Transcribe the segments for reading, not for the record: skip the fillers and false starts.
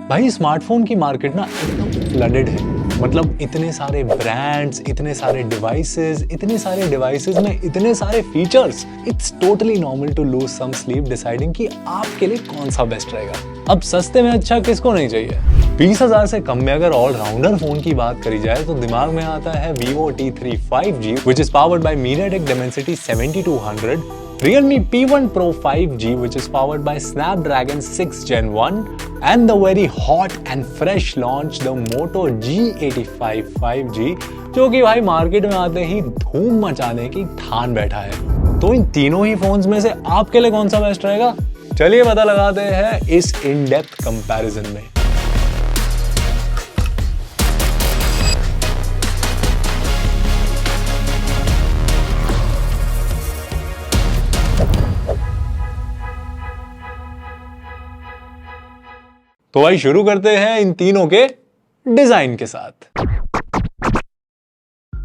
भाई स्मार्टफोन की मार्केट ना एकदम फ्लडेड है। मतलब इतने सारे ब्रांड्स, इतने सारे डिवाइसेस में इतने सारे features, it's totally normal to lose some sleep deciding कि आपके लिए कौन सा बेस्ट रहेगा। अब सस्ते में अच्छा किसको नहीं चाहिए। 20,000 से कम में अगर ऑलराउंडर फोन की बात करी जाए तो दिमाग में आता है Vivo T3 5G which is powered by MediaTek Dimensity 7200, Realme P1 Pro 5G which is powered by Snapdragon 6 Gen 1 and the very hot and fresh launch the Moto G85 5G जो कि भाई मार्केट में आते ही धूम मचाने की ठान बैठा है। तो इन तीनों ही फोन्स में से आपके लिए कौन सा बेस्ट रहेगा, चलिए पता लगाते हैं इस इन डेप्थ कंपैरिजन में। तो भाई शुरू करते हैं इन तीनों के डिजाइन के साथ।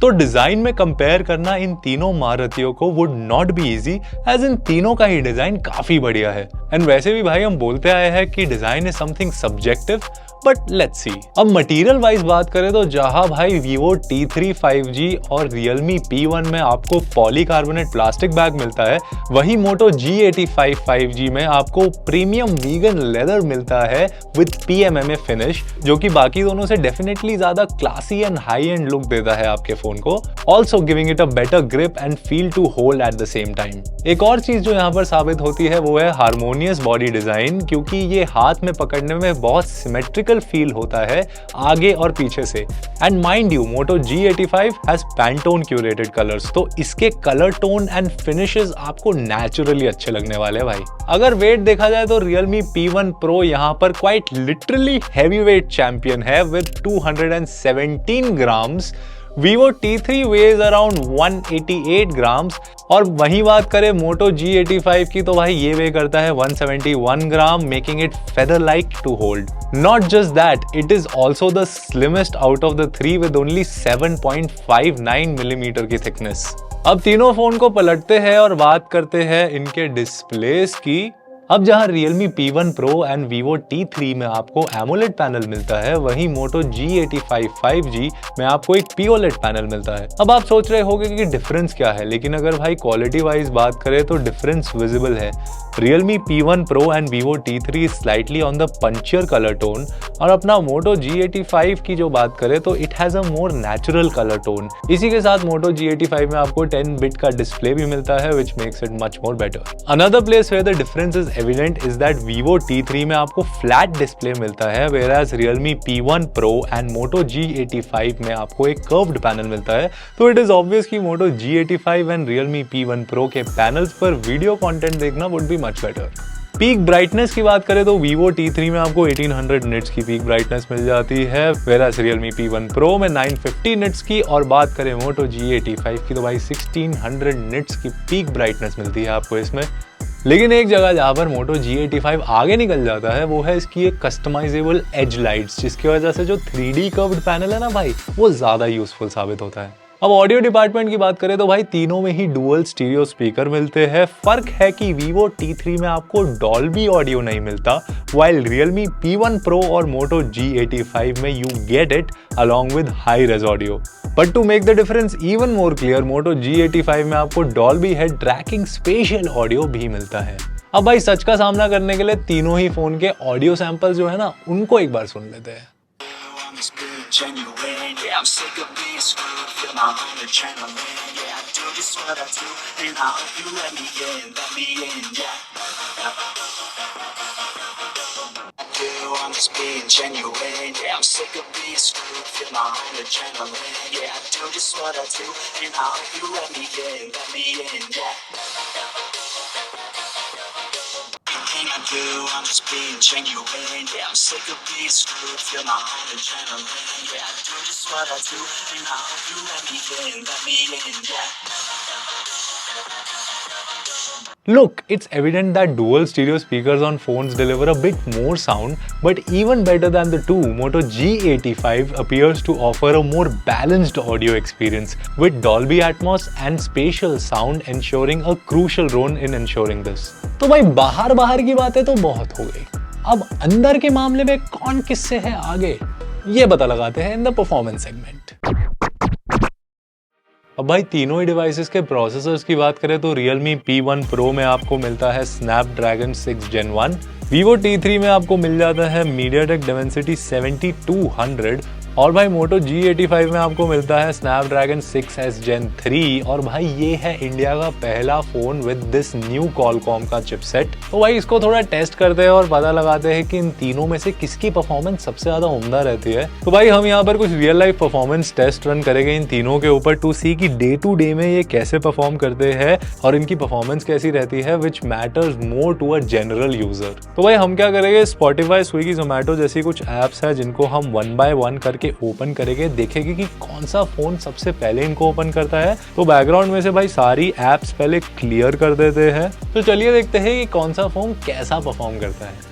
तो डिजाइन में कंपेयर करना इन तीनों मारुतियों को would not be easy, as इन तीनों का ही डिजाइन काफी बढ़िया है। एंड वैसे भी भाई हम बोलते आए हैं कि design is something subjective, but let's see. अब मटेरियल वाइज बात करें तो जहां भाई Vivo T3 5G और Realme P1 में आपको पॉलीकार्बोनेट प्लास्टिक बैग मिलता है, वही Moto G85 5G में आपको प्रीमियम वीगन लेदर मिलता है विद PMMA फिनिश, जो कि बाकी दोनों से डेफिनेटली ज्यादा classy and high end look देता है आपके फोन को, also giving it a better grip and feel to hold at the same time. एक और चीज जो यहाँ पर साबित होती है वो है हार्मोनियस बॉडी डिजाइन, क्योंकि ये हाथ में पकड़ने में बहुत सिमेट्रिकल फील होता है आगे और पीछे से। And mind you Moto G85 has Pantone curated colours, तो इसके कलर टोन एंड फिनिशेस आपको नेचुरली अच्छे लगने वाले हैं भाई। अगर वेट देखा जाए तो Realme P1 Pro यहाँ पर quite literally heavy weight champion है with 217 grams. Vivo T3 weighs around 188 grams, और वहीं बात करें Moto G85 की तो भाई ये वे करता है 171 ग्राम, making it feather like to hold. Not just that, it is also the slimmest out of the three with only 7.59 millimetre की थिकनेस। अब तीनों फोन को पलटते हैं और बात करते हैं इनके डिस्प्लेस की। अब जहां Realme P1 Pro and Vivo T3 में आपको AMOLED पैनल मिलता है, वहीं Moto G85 5G में आपको एक POLED पैनल मिलता है। अब आप सोच रहे होंगे कि डिफरेंस क्या है, लेकिन अगर भाई क्वालिटी वाइज बात करें तो डिफरेंस विजिबल है। Realme P1 Pro and Vivo T3 slightly on the punchier colour tone, और अपना Moto G85 की जो बात करें तो it has a more natural colour tone. इसी के साथ Moto G85 में आपको 10 बिट का डिस्प्ले भी मिलता है which makes it much more better. Another place where the difference is evident is that Vivo T3 में आपको फ्लैट डिस्प्ले मिलता है, whereas Realme P1 Pro and Moto G85 में आपको एक कर्व्ड पैनल मिलता है। तो इट इज ऑब्वियस कि Moto G85 and Realme P1 Pro के पैनल्स पर वीडियो कंटेंट देखना would be much better. Peak brightness की बात करें तो Vivo T3 में आपको 1800 निट्स की पीक ब्राइटनेस मिल जाती है, whereas Realme P1 Pro में 950 निट्स की, और बात करें Moto G85 की तो भाई 1600 निट्स की पीक ब्राइटनेस मिलती है आपको इसमें। लेकिन एक जगह जहाँ पर Moto G85 आगे निकल जाता है वो है इसकी एक कस्टमाइजेबल एज लाइट्स, जिसकी वजह से जो 3D कर्व्ड पैनल है ना भाई, वो ज्यादा यूजफुल साबित होता है। अब ऑडियो डिपार्टमेंट की बात करें तो भाई तीनों में ही डुअल स्टीरियो स्पीकर मिलते हैं। फर्क है कि Vivo T3 में आपको डॉल्बी ऑडियो नहीं मिलता, while Realme P1 Pro और Moto G85 में you get it along with high res audio. But to make the difference even more clear, Moto G85 में आपको Dolby Head Tracking Spatial Audio भी मिलता है। अब भाई सच का सामना करने के लिए तीनों ही फोन के ऑडियो सैंपल्स जो है ना, उनको एक बार सुन लेते हैं। Genuine, yeah, I'm sick of being screwed, feel my own adrenaline, yeah, I do just what I do, and I hope you let me in, yeah. I do, I'm just being genuine, yeah, I'm sick of being screwed, feel my own adrenaline, yeah, I do just what I do, and I hope you let me in, yeah. I do, I'm just being genuine, yeah, I'm sick of being screwed, feel my own adrenaline, yeah, I do just what I do, and I hope you let me in, yeah. Look, it's evident that dual stereo speakers on phones deliver a bit more sound, but even better than the two, Moto G85 appears to offer a more balanced audio experience with Dolby Atmos and spatial sound ensuring a crucial role in ensuring this. तो भाई बाहर की बातें तो बहुत हो गई, अब अंदर के मामले में कौन किससे है आगे, ये पता लगाते हैं इन द परफॉर्मेंस सेगमेंट। अब भाई तीनों ही डिवाइसेस के प्रोसेसर्स की बात करें तो Realme P1 Pro में आपको मिलता है Snapdragon 6 Gen 1, Vivo T3 में आपको मिल जाता है MediaTek Dimensity 7200 और भाई Moto G85 में आपको मिलता है Snapdragon 6S Gen 3 और भाई ये है इंडिया का पहला phone with this new Qualcomm का चिपसेट। तो भाई इसको थोड़ा टेस्ट करते हैं और पता लगाते हैं कि इन तीनों में से किसकी परफॉर्मेंस सबसे ज्यादा उम्दा रहती है। तो भाई हम यहाँ पर कुछ real life performance test run करेंगे इन तीनों के ऊपर टू सी कि डे टू डे में ये कैसे परफॉर्म करते हैं और इनकी परफॉर्मेंस कैसी रहती है, which matters more to a general user. तो भाई हम क्या करेंगे, Spotify, Swiggy, Zomato जैसी कुछ एप्स है जिनको हम 1 by 1 करके ओपन करेंगे, देखेंगे कि कौन सा फोन सबसे पहले इनको ओपन करता है। तो बैकग्राउंड में से भाई सारी एप्स पहले क्लियर कर देते हैं। तो चलिए देखते हैं कि कौन सा फोन कैसा परफॉर्म करता है।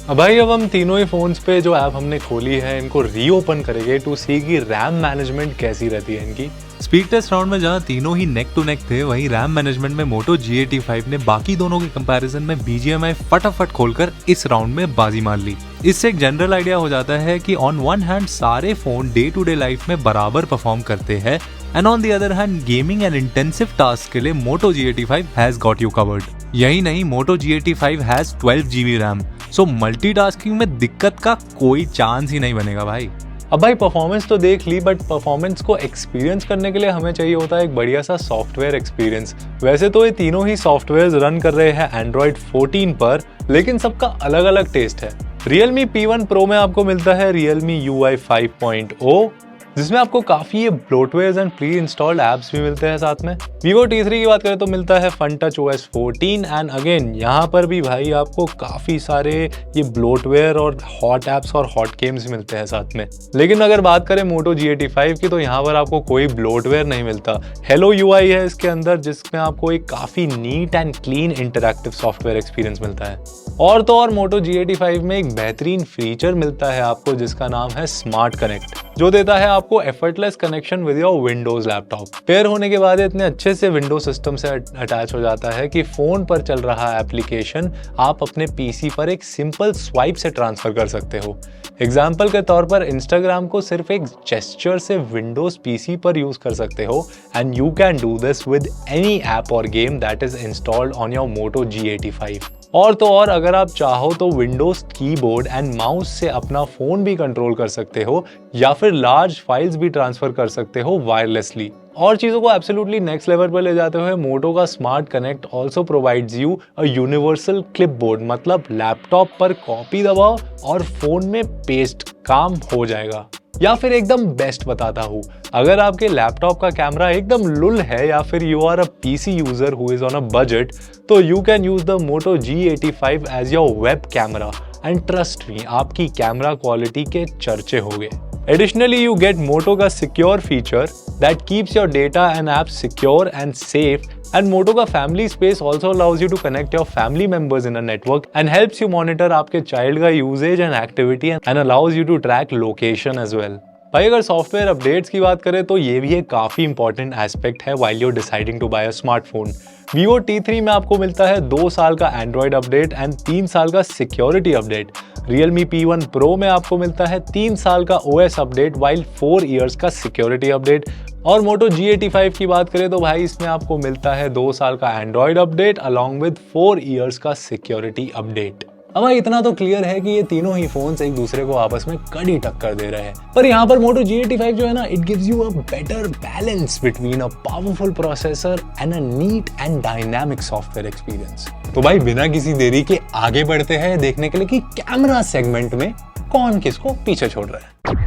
भाई अब हम तीनों ही फोन्स पे जो ऐप हमने खोली है इनको रीओपन करेंगे टू सी की रैम मैनेजमेंट कैसी रहती है इनकी। स्पीड टेस्ट राउंड में जहां तीनों ही नेक टू नेक थे, वहीं रैम मैनेजमेंट में Moto G85 ने बाकी दोनों के कंपैरिजन में BGMI फटाफट खोलकर इस राउंड में बाजी मार ली। इससे एक जनरल आइडिया हो जाता है कि ऑन वन हैंड सारे phone day to day life में बराबर परफॉर्म करते हैं and on the other hand gaming and intensive task के लिए Moto G85 has got you covered. यही नहीं, Moto G85 has 12 GB RAM, so multitasking में दिक्कत का कोई चांस ही नहीं बनेगा भाई। अब भाई परफॉर्मेंस तो देख ली, बट परफॉर्मेंस को एक्सपीरियंस करने के लिए हमें चाहिए होता है एक बढ़िया सा सॉफ्टवेयर एक्सपीरियंस। वैसे तो ये तीनों ही सॉफ्टवेयर्स रन कर रहे हैं Android 14 पर, लेकिन सबका अलग अलग टेस्ट है। Realme P1 Pro में आपको मिलता है Realme UI 5.0 जिसमें आपको काफी ये bloatwares and pre installed apps भी मिलते हैं साथ में। Vivo T3 की बात करें तो मिलता है FunTouch OS 14 एंड अगेन यहाँ पर भी भाई आपको काफी सारे ये ब्लोटवेयर और हॉट एप्स और हॉट गेम्स मिलते हैं साथ में। लेकिन अगर बात करें Moto G85 की तो यहाँ पर आपको कोई ब्लोटवेयर नहीं मिलता। Hello UI है इसके अंदर जिसमें आपको एक काफी neat and clean interactive software experience मिलता है। और तो और Moto G85 में एक बेहतरीन फीचर मिलता है आपको जिसका नाम है स्मार्ट कनेक्ट, जो देता है आपको effortless connection with your Windows laptop. Pair होने के बाद इतने अच्छे से विंडोज सिस्टम से अटैच हो जाता है कि फोन पर चल रहा एप्लीकेशन आप अपने पीसी पर एक सिंपल स्वाइप से ट्रांसफर कर सकते हो। एग्जाम्पल के तौर पर इंस्टाग्राम को सिर्फ एक जेस्चर से विंडोज पीसी पर यूज कर सकते हो and you can do this with any app और game that is installed on your Moto G85। और तो और अगर आप चाहो तो विंडोज कीबोर्ड एंड माउस से अपना फोन भी कंट्रोल कर सकते हो या फिर लार्ज फाइल्स भी ट्रांसफर कर सकते हो वायरलेसली। और चीजों को एब्सोल्युटली नेक्स्ट लेवल पर ले जाते हुए मोटो का smart connect also provides you a universal clipboard, मतलब लैपटॉप पर कॉपी दबाओ और फोन में पेस्ट, काम हो जाएगा। या फिर एकदम बेस्ट बताता हूँ, अगर आपके लैपटॉप का कैमरा एकदम लुल है या फिर you are a PC user who is on a budget, तो you can use the Moto G85 as your web camera and trust me, आपकी कैमरा क्वालिटी के चर्चे हो गए। Additionally, you get Moto का secure feature that keeps your data and apps secure and safe, and Moto का family space also allows you to connect your family members in a network and helps you monitor आपके child का usage and activity and allows you to track location as well। भाई अगर software updates की बात करें तो ये भी एक काफ़ी इंपॉर्टेंट एस्पेक्ट है while you're deciding to buy a smartphone। Vivo T3 में आपको मिलता है 2 साल का Android अपडेट एंड 3 साल का security update. Realme P1 Pro में आपको मिलता है 3 साल का OS अपडेट while 4 years का सिक्योरिटी अपडेट। और Moto G85 की बात करें तो भाई इसमें आपको मिलता है 2 साल का Android update along with 4 years का सिक्योरिटी अपडेट। अब भाई इतना तो क्लियर है कि ये तीनों ही फोन्स एक दूसरे को आपस में कड़ी टक्कर दे रहे हैं, पर यहाँ पर Moto G85 जो है ना, it gives you a better balance between a powerful processor and a neat and dynamic software experience. तो भाई बिना किसी देरी के आगे बढ़ते हैं देखने के लिए कि कैमरा सेगमेंट में कौन किसको पीछे छोड़ रहा है।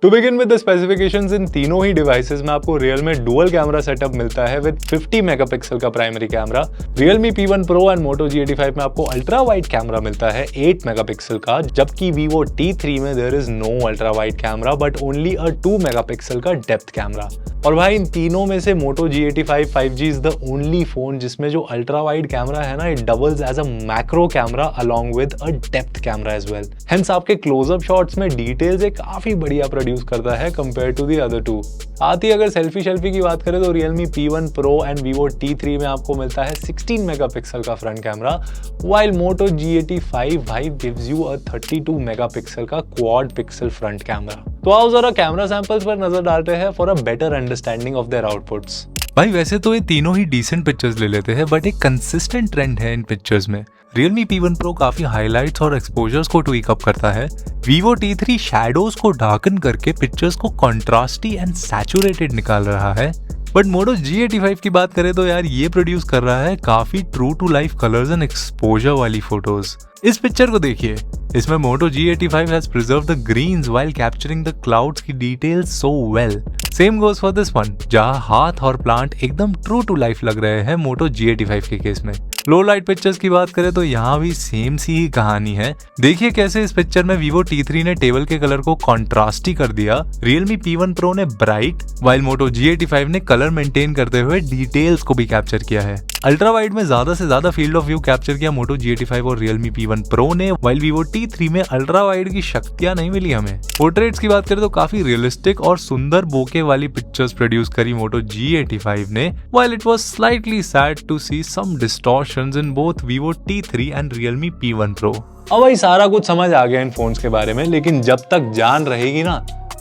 To begin with the specifications, इन तीनों ही डिवाइसेस में आपको Realme डुअल कैमरा सेटअप मिलता है विद 50 मेगापिक्सल का primary camera. Realme P1 Pro and Moto G85 में आपको अल्ट्रा वाइड कैमरा मिलता है 8 मेगापिक्सल का, जबकि Vivo T3 में there is no ultra wide camera but only a 2 megapixel का डेप्थ कैमरा। और भाई इन तीनों में से Moto G85 5G is the only phone जिसमें जो अल्ट्रा वाइड कैमरा है ना, it doubles as a macro camera along with a depth camera as well. Hence आपके क्लोजअप शॉट्स में डिटेल्स एक काफी बढ़िया प्रोड्यूस करता है compare to the other two. साथ ही अगर सेल्फी की बात करें तो Realme P1 Pro and Vivo T3 में आपको मिलता है 16 मेगापिक्सल का front camera, while Moto G85 भाई gives you a 32 मेगापिक्सल का क्वाड पिक्सल फ्रंट कैमरा। तो आओ जरा कैमरा सैंपल्स पर नजर डालते हैं for a better understanding of their outputs. भाई वैसे तो ये तीनों ही डिसेंट पिक्चर्स ले लेते हैं, बट एक कंसिस्टेंट ट्रेंड है इन पिक्चर्स में। Realme P1 Pro काफी हाइलाइट्स और एक्सपोजर्स को ट्वीक अप करता है। Vivo T3 शैडोज को डार्कन करके पिक्चर्स को कॉन्ट्रास्टी एंड सैचुरेटेड निकाल रहा है। बट Moto G85 की बात करें तो यार ये प्रोड्यूस कर रहा है काफी true to life colours and exposure वाली फोटोज। इस पिक्चर को देखिए, इसमें Moto G85 has preserved the greens while capturing the clouds की details so well. Same goes for this one, जहाँ हाथ और प्लांट एकदम ट्रू टू लाइफ लग रहे हैं Moto G85 के केस में। लो लाइट पिक्चर्स की बात करें तो यहाँ भी सेम सी ही कहानी है। देखिए कैसे इस पिक्चर में Vivo T3 ने टेबल के कलर को कॉन्ट्रास्टी कर दिया, Realme P1 Pro ने ब्राइट, while Moto G85 ने कलर मेंटेन करते हुए डिटेल्स को भी कैप्चर किया है। अल्ट्रा वाइड में ज्यादा से ज्यादा फील्ड ऑफ व्यू कैप्चर किया Moto G85 और Realme P1 Pro ने, while Vivo T3 में अल्ट्रा वाइड की शक्तियां नहीं मिली हमें। पोर्ट्रेट्स की बात करें तो काफी रियलिस्टिक और सुंदर बोके वाली पिक्चर्स प्रोड्यूस करी Moto G85 ने, while it was slightly sad to see some distortions in both Vivo T3 and Realme P1 Pro। अब भाई सारा कुछ समझ आ गया इन फोन्स के बारे में, लेकिन जब तक जान रहेगी ना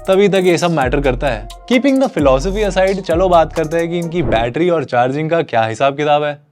तभी तक ये सब मैटर करता है। कीपिंग द फिलॉसफी असाइड, चलो बात करते हैं कि इनकी बैटरी और चार्जिंग का क्या हिसाब किताब है।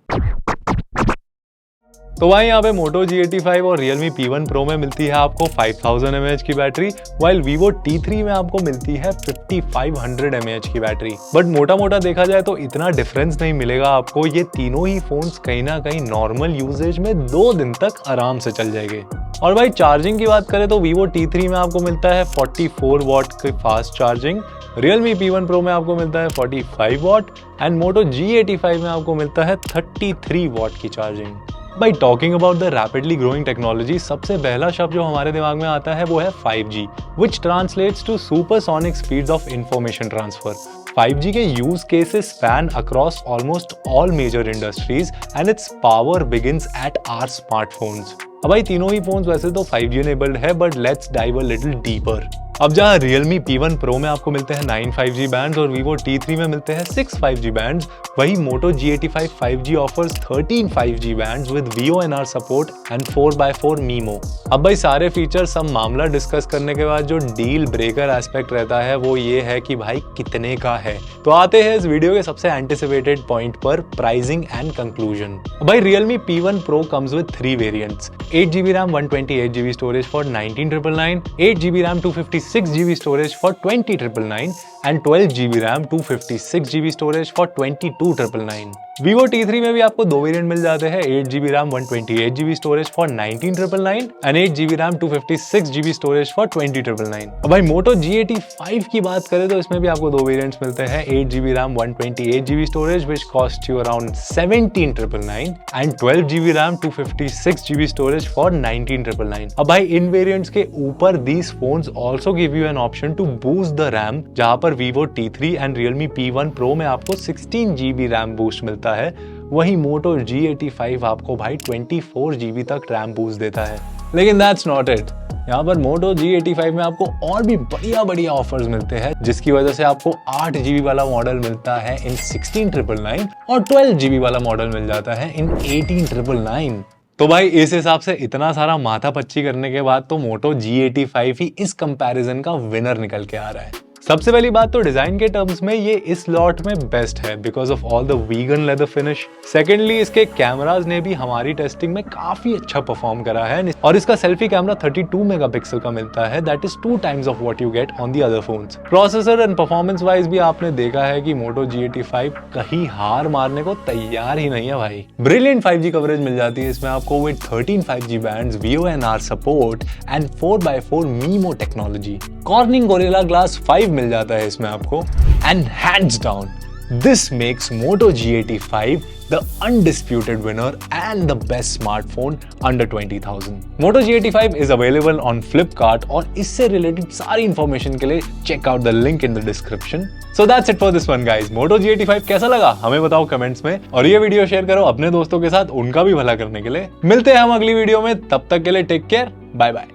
तो भाई यहाँ पे Moto G85 और Realme P1 Pro में मिलती है आपको 5000 mAh की बैटरी, while Vivo T3 में आपको मिलती है 5500 mAh की बैटरी। बट मोटा मोटा देखा जाए तो इतना डिफरेंस नहीं मिलेगा आपको, ये तीनों ही फोन्स कहीं ना कहीं नॉर्मल यूजेज में 2 दिन तक आराम से चल जाएंगे। और भाई चार्जिंग की बात करें तो Vivo T3 में आपको मिलता है 44 वॉट की fast charging, Realme P1 Pro में आपको मिलता है 45 वॉट एंड Moto G85 में आपको मिलता है 33 वॉट की चार्जिंग। भाई talking about the rapidly growing technology, सबसे पहला शब्द जो हमारे दिमाग में आता है वो है 5G, which translates to supersonic speeds of information transfer। 5G के use cases span across almost all major industries and its power begins at our smartphones. अब भाई तीनों ही फोन्स वैसे तो 5G enabled है, but let's dive a little deeper. अब जहाँ Realme P1 Pro में आपको मिलते हैं 9 5G बैंड्स और Vivo T3 में मिलते हैं 6 5G बैंड्स, वही Moto G85 5G offers 13 5G bands with VoNR support and 4x4 MIMO। अब भाई सारे फीचर सब मामला डिस्कस करने के बाद जो डील ब्रेकर एस्पेक्ट रहता है वो ये है कि भाई कितने का है। तो आते हैं इस वीडियो के सबसे एंटिसिपेटेड पॉइंट पर, प्राइसिंग एंड कंक्लूजन। भाई Realme P1 Pro comes with 3 variants, 8GB RAM 128GB storage for 19,999, 8GB RAM 256GB storage for 20,999 and 12GB RAM 256GB storage for 22,999। Vivo T3 में भी आपको 2 वेरिएंट मिल जाते हैं, 8GB RAM 128GB storage for 19,999 and 8GB RAM 256GB storage for 20,999। अब भाई Moto G85 की बात करें तो इसमें भी आपको 2 वेरिएंट्स मिलते हैं, 8GB RAM 128GB storage which cost you around 17,999 and 12GB RAM 256GB storage for 19,999। अब भाई इन वेरिएंट्स के ऊपर these phones also give you an option to boost the RAM, जहां पर Vivo T3 and Realme P1 Pro में आपको 16GB RAM boost मिलता है, वहीं Moto G85 आपको भाई 24GB तक रैम बूस्ट देता है। लेकिन दैट्स नॉट इट, यहाँ पर Moto G85 में आपको और भी बढ़िया ऑफर्स मिलते हैं, जिसकी वजह से आपको 8GB वाला मॉडल मिलता है इन 16,999 और 12GB वाला मॉडल मिल जाता है इन 18,999। तो भाई इस हिसाब से इतना सारा माथा पच्ची करने के बाद तो Moto G85 ही इस कंपैरिजन का विनर निकल के आ रहा है। सबसे पहली बात तो डिजाइन के टर्म्स में ये इस लॉट में बेस्ट है because of all the vegan leather finish. Secondly इसके कैमराज ने भी हमारी टेस्टिंग में काफी अच्छा परफॉर्म करा है और इसका सेल्फी कैमरा 32 मेगापिक्सल का मिलता है, that is 2 times of what you get on the other phones. Processor and performance wise भी आपने देखा है कि Moto G85 कहीं हार मारने को तैयार ही नहीं है भाई। ब्रिलियंट 5G कवरेज मिल जाती है इसमें आपको with 13 5G bands, VONR support and 4x4 MIMO technology. Corning Gorilla Glass 5 मिल जाता है इसमें आपको and hands down this makes Moto G85 the undisputed winner and the best smartphone under 20,000. Moto G85 is available on Flipkart और इससे related सारी information के लिए check out the link in the description. So that's it for this one guys. Moto G85 कैसा लगा हमें बताओ comments में और ये वीडियो शेयर करो अपने दोस्तों के साथ उनका भी भला करने के लिए। मिलते हैं हम अगली वीडियो में, तब तक के लिए टेक केयर, बाय बाय।